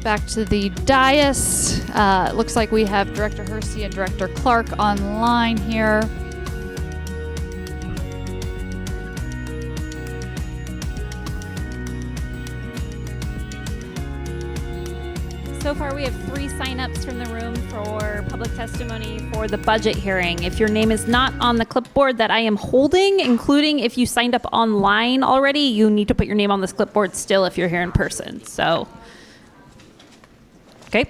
back to the dais. It looks like we have Director Hersey and Director Clark online here. So far, we have 3 signups from the room for public testimony for the budget hearing. If your name is not on the clipboard that I am holding, including if you signed up online already, you need to put your name on this clipboard still if you're here in person. So, okay.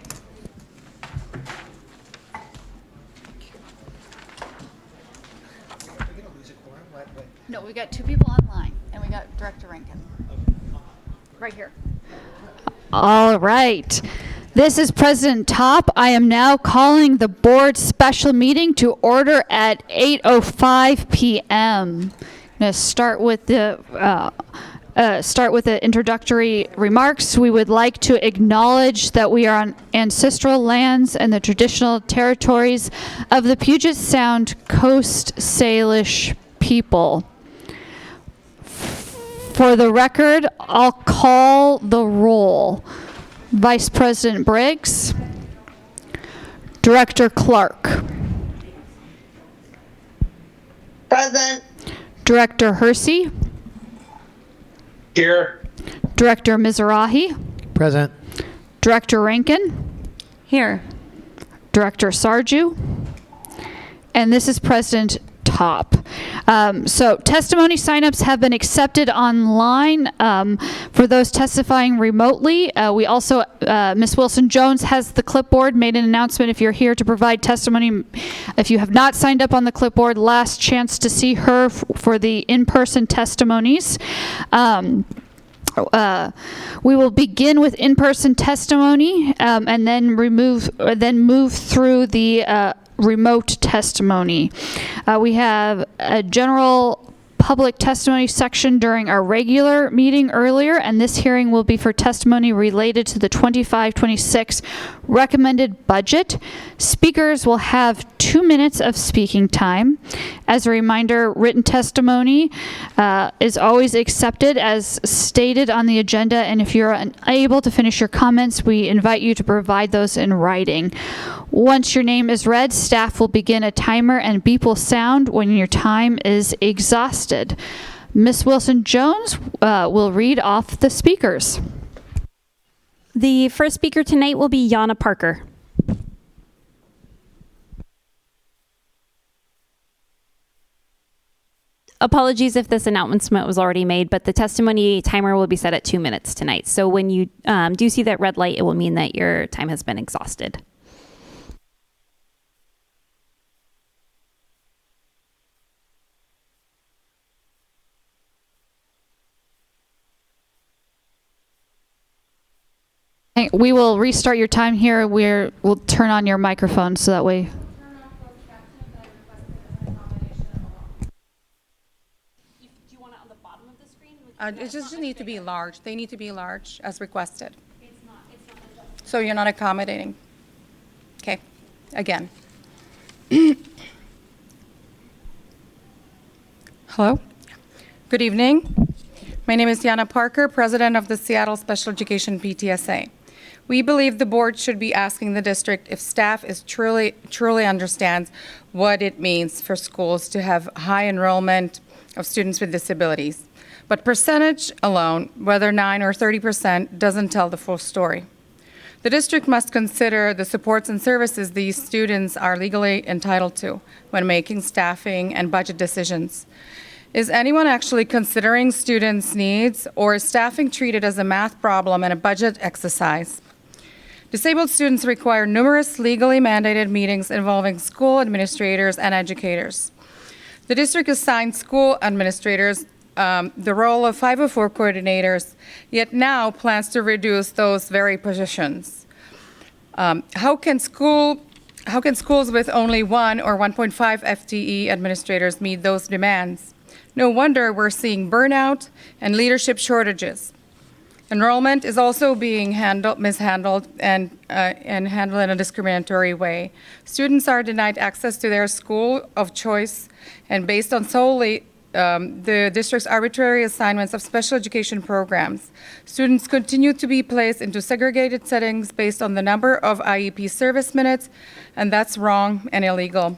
No, we got 2 people online, and we got Director Rankin. Right here. All right. This is President Top. I am now calling the board special meeting to order at 8:05 p.m. I'm going to start with the introductory remarks. We would like to acknowledge that we are on ancestral lands and the traditional territories of the Puget Sound Coast Salish people. For the record, I'll call the roll. Vice President Briggs, Director Clark, Present. Director Hersey, Here. Director Mizrahi, Present. Director Rankin, Here. Director Sarju, and this is President Top. So testimony signups have been accepted online for those testifying remotely. We also, Ms. Wilson-Jones has the clipboard, made an announcement if you're here to provide testimony. If you have not signed up on the clipboard, last chance to see her for the in-person testimonies. We will begin with in-person testimony and then move through the remote testimony. We have a general public testimony section during our regular meeting earlier, and this hearing will be for testimony related to the 25-26 recommended budget. Speakers will have 2 minutes of speaking time. As a reminder, written testimony is always accepted as stated on the agenda, and if you're unable to finish your comments, we invite you to provide those in writing. Once your name is read, staff will begin a timer and beep will sound when your time is exhausted. Ms. Wilson-Jones will read off the speakers. The first speaker tonight will be Yana Parker. Apologies if this announcement was already made, but the testimony timer will be set at 2 minutes tonight. So when you do see that red light, it will mean that your time has been exhausted. We will restart your time here. We'll turn on your microphone so that way. Do you want it on the bottom of the screen? It just need to be large. They need to be large as requested. So you're not accommodating. Okay, again. Hello. Good evening. My name is Yana Parker, president of the Seattle Special Education PTSA. We believe the board should be asking the district if staff is truly understands what it means for schools to have high enrollment of students with disabilities. But percentage alone, whether 9 or 30%, doesn't tell the full story. The district must consider the supports and services these students are legally entitled to when making staffing and budget decisions. Is anyone actually considering students' needs, or is staffing treated as a math problem and a budget exercise? Disabled students require numerous legally mandated meetings involving school administrators and educators. The district assigned school administrators the role of 504 coordinators, yet now plans to reduce those very positions. How can schools with only 1 or 1.5 FTE administrators meet those demands? No wonder we're seeing burnout and leadership shortages. Enrollment is also being mishandled and handled in a discriminatory way. Students are denied access to their school of choice and based on solely the district's arbitrary assignments of special education programs. Students continue to be placed into segregated settings based on the number of IEP service minutes, and that's wrong and illegal.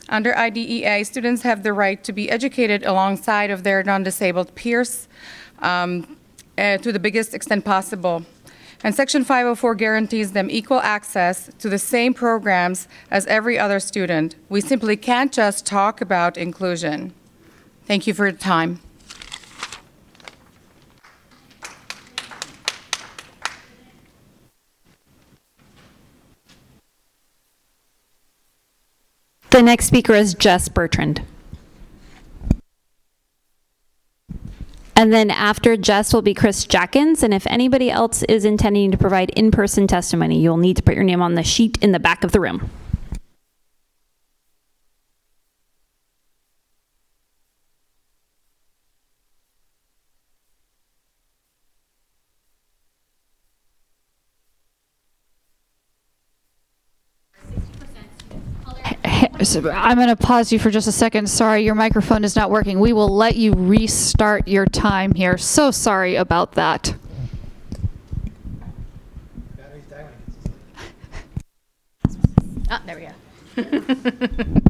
Under IDEA, students have the right to be educated alongside of their non-disabled peers to the biggest extent possible. And Section 504 guarantees them equal access to the same programs as every other student. We simply can't just talk about inclusion. Thank you for your time. The next speaker is Jess Bertrand. And then after Jess will be Chris Jackins, and if anybody else is intending to provide in-person testimony, you'll need to put your name on the sheet in the back of the room. I'm going to pause you for just a second. Sorry, your microphone is not working. We will let you restart your time here. So sorry about that. Oh, there we go.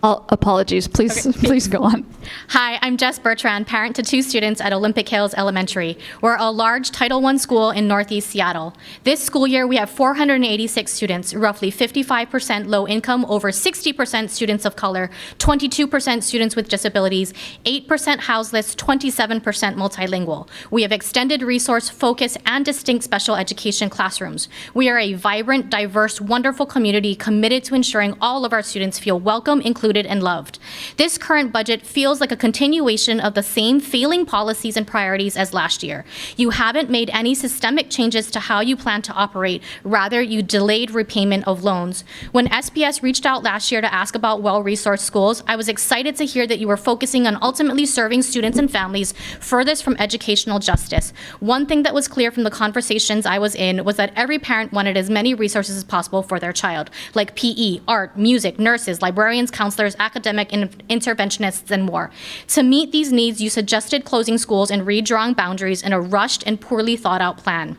Apologies. Please go on. Hi, I'm Jess Bertrand, parent to 2 students at Olympic Hills Elementary. We're a large Title I school in Northeast Seattle. This school year, we have 486 students, roughly 55% low income, over 60% students of color, 22% students with disabilities, 8% houseless, 27% multilingual. We have extended resource, focus, and distinct special education classrooms. We are a vibrant, diverse, wonderful community committed to ensuring all of our students feel welcome, included, and loved. This current budget feels like a continuation of the same failing policies and priorities as last year. You haven't made any systemic changes to how you plan to operate. Rather, you delayed repayment of loans. When SPS reached out last year to ask about well-resourced schools, I was excited to hear that you were focusing on ultimately serving students and families furthest from educational justice. One thing that was clear from the conversations I was in was that every parent wanted as many resources as possible for their child, like PE, art, music, nurses, librarians, counselors, academic interventionists, and more. To meet these needs, you suggested closing schools and redrawing boundaries in a rushed and poorly thought out plan.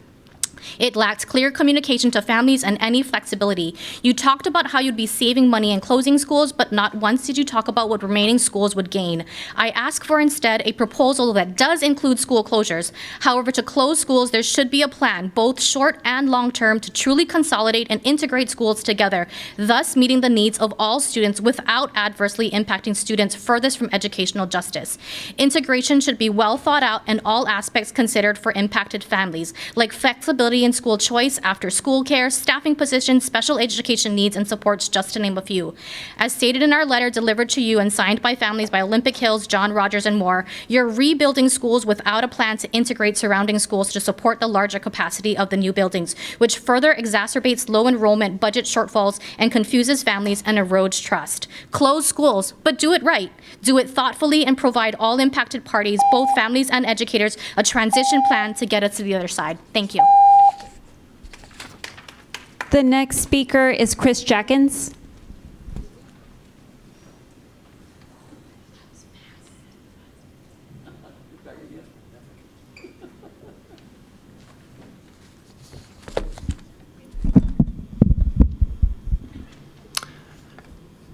It lacked clear communication to families and any flexibility. You talked about how you'd be saving money and closing schools, but not once did you talk about what remaining schools would gain. I ask for instead a proposal that does include school closures. However, to close schools, there should be a plan, both short and long term, to truly consolidate and integrate schools together, thus meeting the needs of all students without adversely impacting students furthest from educational justice. Integration should be well thought out and all aspects considered for impacted families, like flexibility in school choice, after school care, staffing positions, special education needs, and supports, just to name a few. As stated in our letter delivered to you and signed by families by Olympic Hills, John Rogers, and more, you're rebuilding schools without a plan to integrate surrounding schools to support the larger capacity of the new buildings, which further exacerbates low enrollment, budget shortfalls, and confuses families and erodes trust. Close schools, but do it right. Do it thoughtfully and provide all impacted parties, both families and educators, a transition plan to get us to the other side. Thank you. The next speaker is Chris Jackins.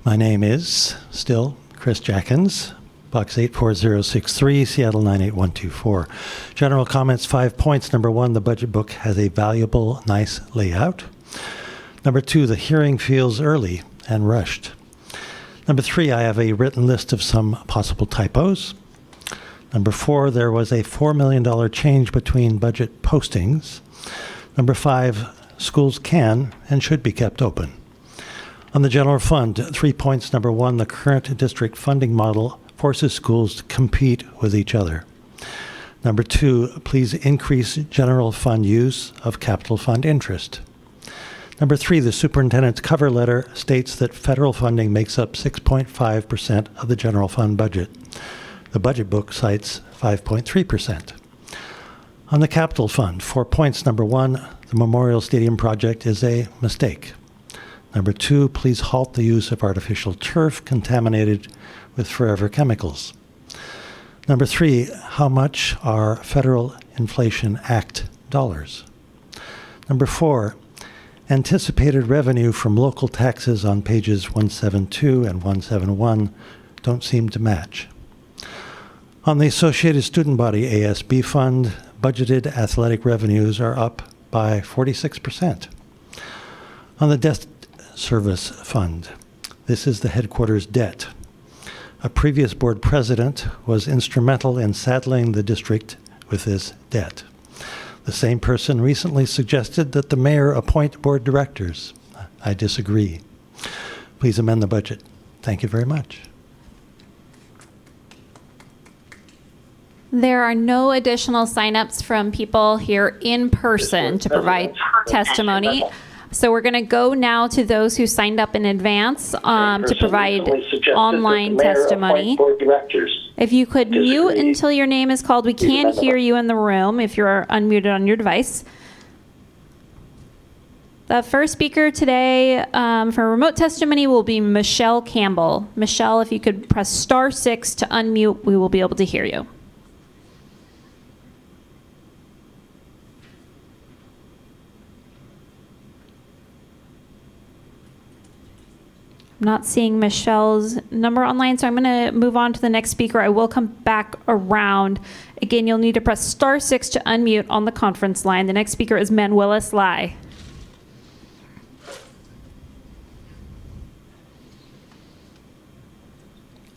My name is still Chris Jackins, Box 84063, Seattle 98124. General comments, 5 points. Number 1, the budget book has a valuable, nice layout. Number 2, the hearing feels early and rushed. Number 3, I have a written list of some possible typos. Number 4, there was a $4 million change between budget postings. Number 5, schools can and should be kept open. On the general fund, 3 points. Number 1, the current district funding model forces schools to compete with each other. Number 2, please increase general fund use of capital fund interest. Number 3, the superintendent's cover letter states that federal funding makes up 6.5% of the general fund budget. The budget book cites 5.3%. On the capital fund, 4 points. Number 1, the Memorial Stadium project is a mistake. Number 2, please halt the use of artificial turf contaminated with forever chemicals. Number 3, how much are Federal Inflation Act dollars? Number 4, anticipated revenue from local taxes on pages 172 and 171 don't seem to match. On the Associated Student Body ASB Fund, budgeted athletic revenues are up by 46%. On the Debt Service Fund, this is the headquarters debt. A previous board president was instrumental in saddling the district with this debt. The same person recently suggested that the mayor appoint board directors. I disagree. Please amend the budget. Thank you very much. There are no additional signups from people here in person to provide testimony. So we're going to go now to those who signed up in advance to provide online testimony. If you could mute until your name is called. We can't hear you in the room if you're unmuted on your device. The first speaker today for remote testimony will be Michelle Campbell. Michelle, if you could press *6 to unmute, we will be able to hear you. I'm not seeing Michelle's number online, so I'm going to move on to the next speaker. I will come back around. Again, you'll need to press *6 to unmute on the conference line. The next speaker is Manuela Sly.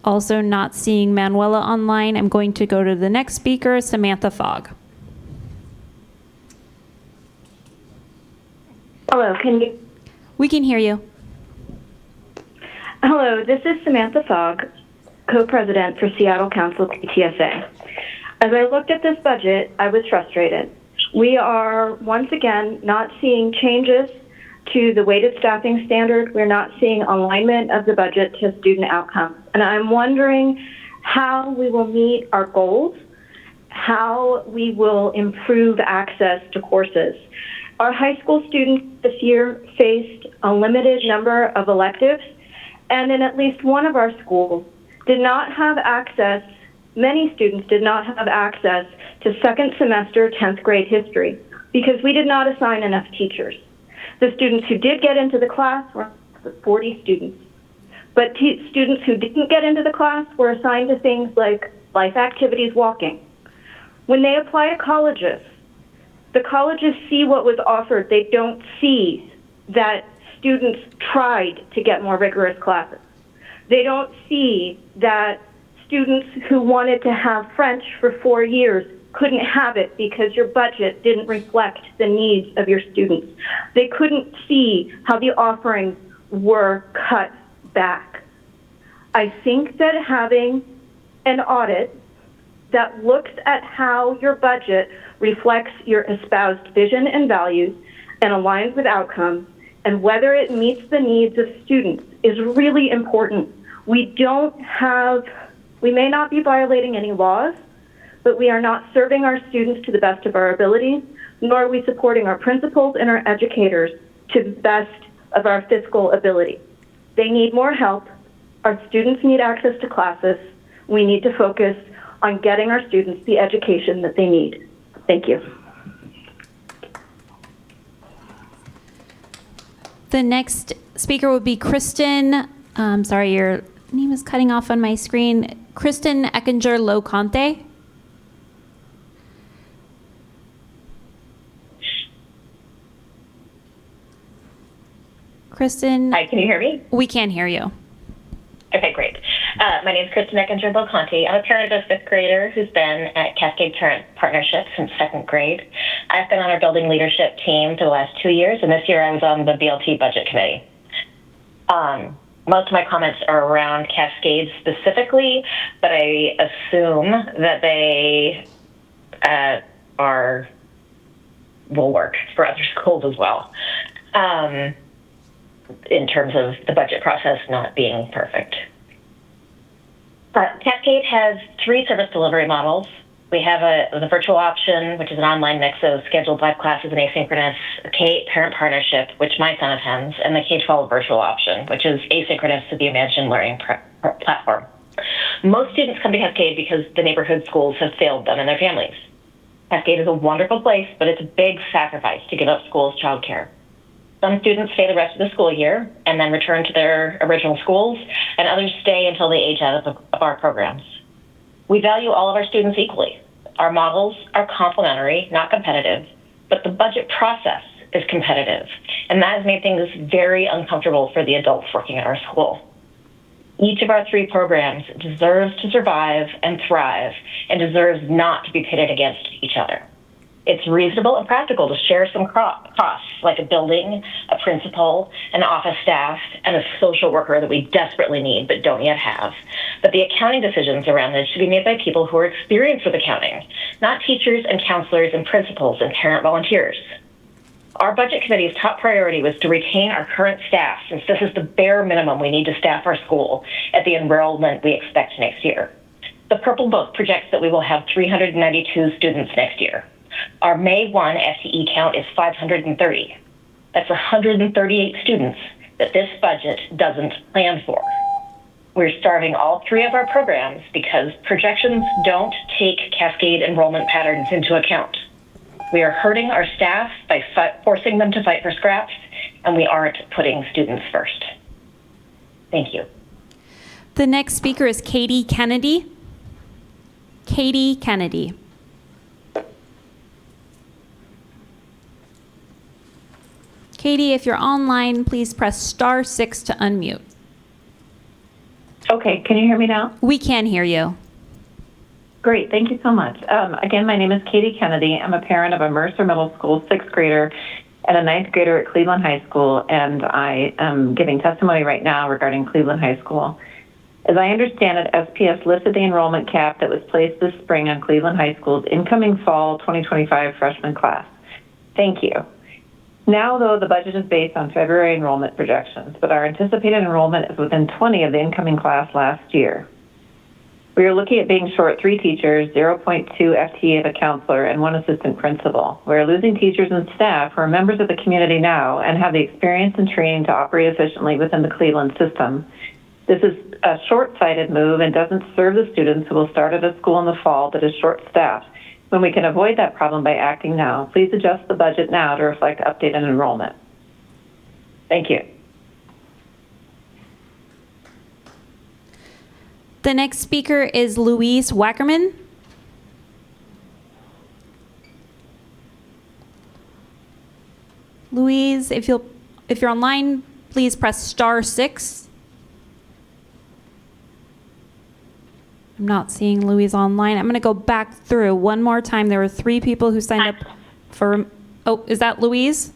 Also not seeing Manuela online. I'm going to go to the next speaker, Samantha Fogg. Hello, can you? We can hear you. Hello, this is Samantha Fogg, co-president for Seattle Council PTSA. As I looked at this budget, I was frustrated. We are once again not seeing changes to the weighted staffing standard. We're not seeing alignment of the budget to student outcomes. And I'm wondering how we will meet our goals, how we will improve access to courses. Our high school students this year faced a limited number of electives, and in at least one of our schools did not have access, many students did not have access to second semester 10th grade history because we did not assign enough teachers. The students who did get into the class were 40 students, but students who didn't get into the class were assigned to things like life activities walking. When they apply to colleges, the colleges see what was offered. They don't see that students tried to get more rigorous classes. They don't see that students who wanted to have French for 4 years couldn't have it because your budget didn't reflect the needs of your students. They couldn't see how the offerings were cut back. I think that having an audit that looks at how your budget reflects your espoused vision and values and aligns with outcomes and whether it meets the needs of students is really important. We may not be violating any laws, but we are not serving our students to the best of our abilities, nor are we supporting our principals and our educators to the best of our fiscal ability. They need more help. Our students need access to classes. We need to focus on getting our students the education that they need. Thank you. The next speaker would be Kristen, sorry, your name is cutting off on my screen. Kristen Eckinger-Loconte. Kristen. Hi, can you hear me? We can hear you. Okay, great. My name is Kristen Eckinger-Loconte. I'm a parent of a fifth grader who's been at Cascade Parent Partnership since second grade. I've been on our building leadership team for the last 2 years, and this year I was on the BLT budget committee. Most of my comments are around Cascade specifically, but I assume that they will work for other schools as well. In terms of the budget process not being perfect. Cascade has 3 service delivery models. We have the virtual option, which is an online mix of scheduled live classes and asynchronous, a K-parent partnership, which my son attends, and the K-12 virtual option, which is asynchronous to the Imagine Learning platform. Most students come to Cascade because the neighborhood schools have failed them and their families. Cascade is a wonderful place, but it's a big sacrifice to give up schools' childcare. Some students stay the rest of the school year and then return to their original schools, and others stay until they age out of our programs. We value all of our students equally. Our models are complementary, not competitive, but the budget process is competitive, and that has made things very uncomfortable for the adults working at our school. Each of our 3 programs deserves to survive and thrive and deserves not to be pitted against each other. It's reasonable and practical to share some costs, like a building, a principal, an office staff, and a social worker that we desperately need but don't yet have. But the accounting decisions around this should be made by people who are experienced with accounting, not teachers and counselors and principals and parent volunteers. Our budget committee's top priority was to retain our current staff, since this is the bare minimum we need to staff our school at the enrollment we expect next year. The Purple Book projects that we will have 392 students next year. Our May 1 FTE count is 530. That's 138 students that this budget doesn't plan for. We're starving all 3 of our programs because projections don't take Cascade enrollment patterns into account. We are hurting our staff by forcing them to fight for scraps, and we aren't putting students first. Thank you. The next speaker is Katie Kennedy. Katie Kennedy. Katie, if you're online, please press *6 to unmute. Okay, can you hear me now? We can hear you. Great, thank you so much. Again, my name is Katie Kennedy. I'm a parent of a Mercer Middle School 6th grader and a 9th grader at Cleveland High School, and I am giving testimony right now regarding Cleveland High School. As I understand it, SPS lifted the enrollment cap that was placed this spring on Cleveland High School's incoming fall 2025 freshman class. Thank you. Now, though, the budget is based on February enrollment projections, but our anticipated enrollment is within 20 of the incoming class last year. We are looking at being short 3 teachers, 0.2 FTE of a counselor, and 1 assistant principal. We are losing teachers and staff who are members of the community now and have the experience and training to operate efficiently within the Cleveland system. This is a short-sighted move and doesn't serve the students who will start at a school in the fall that is short-staffed. When we can avoid that problem by acting now, please adjust the budget now to reflect updated enrollment. Thank you. The next speaker is Louise Wackerman. Louise, if you're online, please press *6. I'm not seeing Louise online. I'm going to go back through one more time. There were 3 people who signed up for. Oh, is that Louise?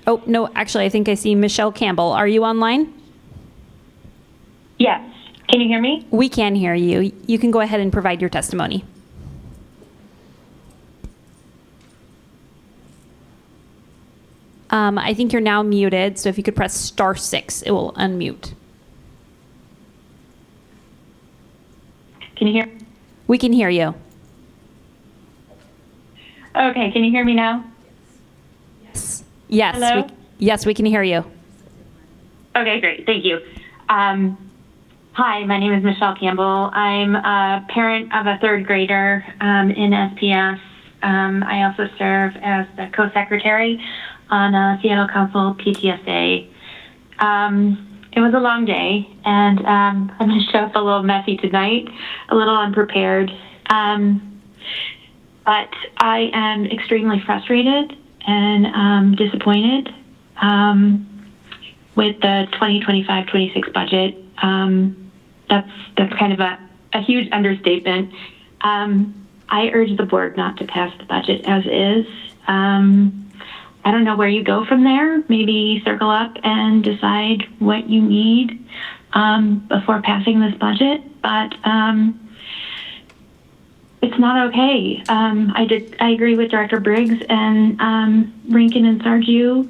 Oh, no, actually, I think I see Michelle Campbell. Are you online? Yes. Can you hear me? We can hear you. You can go ahead and provide your testimony. I think you're now muted, so if you could press *6, it will unmute. Can you hear? We can hear you. Okay, can you hear me now? Yes. Hello? Yes, we can hear you. Okay, great. Thank you. Hi, my name is Michelle Campbell. I'm a parent of a 3rd grader in SPS. I also serve as the co-secretary on Seattle Council PTSA. It was a long day, and I'm going to show up a little messy tonight, a little unprepared. But I am extremely frustrated and disappointed with the 2025-26 budget. That's kind of a huge understatement. I urge the board not to pass the budget as is. I don't know where you go from there. Maybe circle up and decide what you need before passing this budget. But it's not okay. I agree with Director Briggs and Rankin and Sarju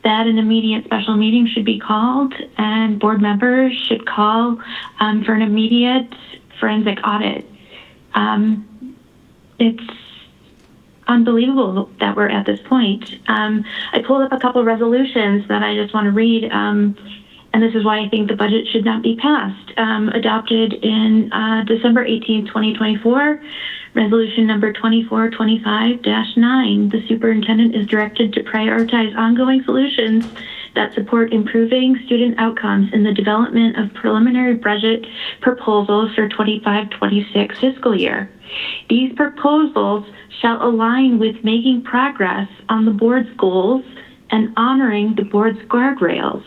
that an immediate special meeting should be called, and board members should call for an immediate forensic audit. It's unbelievable that we're at this point. I pulled up a couple of resolutions that I just want to read, and this is why I think the budget should not be passed. Adopted in December 18, 2024, Resolution number 2425-9. The superintendent is directed to prioritize ongoing solutions that support improving student outcomes in the development of preliminary budget proposals for 25-26 fiscal year. These proposals shall align with making progress on the board's goals and honoring the board's guardrails,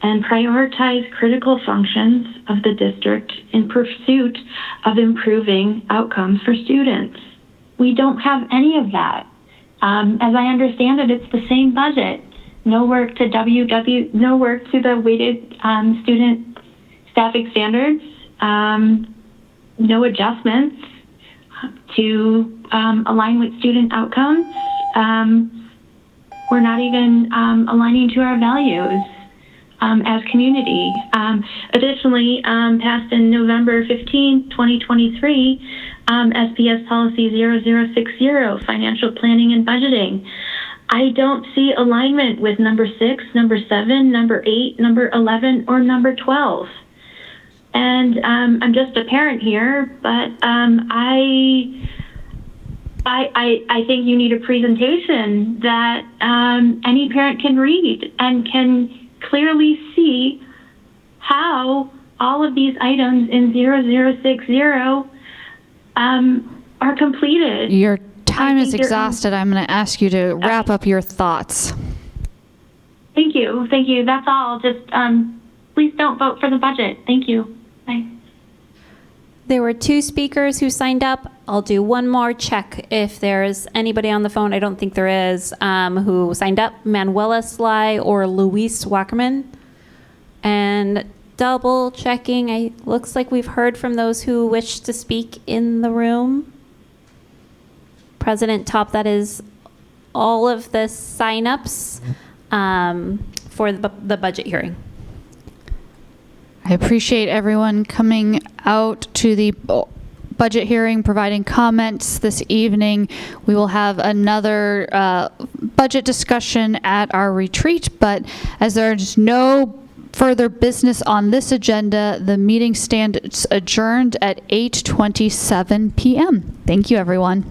and prioritize critical functions of the district in pursuit of improving outcomes for students. We don't have any of that. As I understand it, it's the same budget. No work to no work to the weighted student staffing standards, no adjustments to align with student outcomes. We're not even aligning to our values as community. Additionally, passed in November 15, 2023, SPS Policy 0060, Financial Planning and Budgeting. I don't see alignment with number 6, number 7, number 8, number 11, or number 12. And I'm just a parent here, but I think you need a presentation that any parent can read and can clearly see how all of these items in 0060 are completed. Your time is think you're- exhausted. I'm going to ask you to wrap up your thoughts. Thank you. Thank you. That's all. Just please don't vote for the budget. Thank you. Bye. There were 2 speakers who signed up. I'll do one more check if there's anybody on the phone. I don't think there is, who signed up, Manuela Sly or Luis Wackerman. And double checking, looks like we've heard from those who wish to speak in the room. President Top, that is all of the signups for the budget hearing. I appreciate everyone coming out to the budget hearing, providing comments this evening. We will have another budget discussion at our retreat, but as there is no further business on this agenda, the meeting stands adjourned at 8:27 p.m. Thank you, everyone.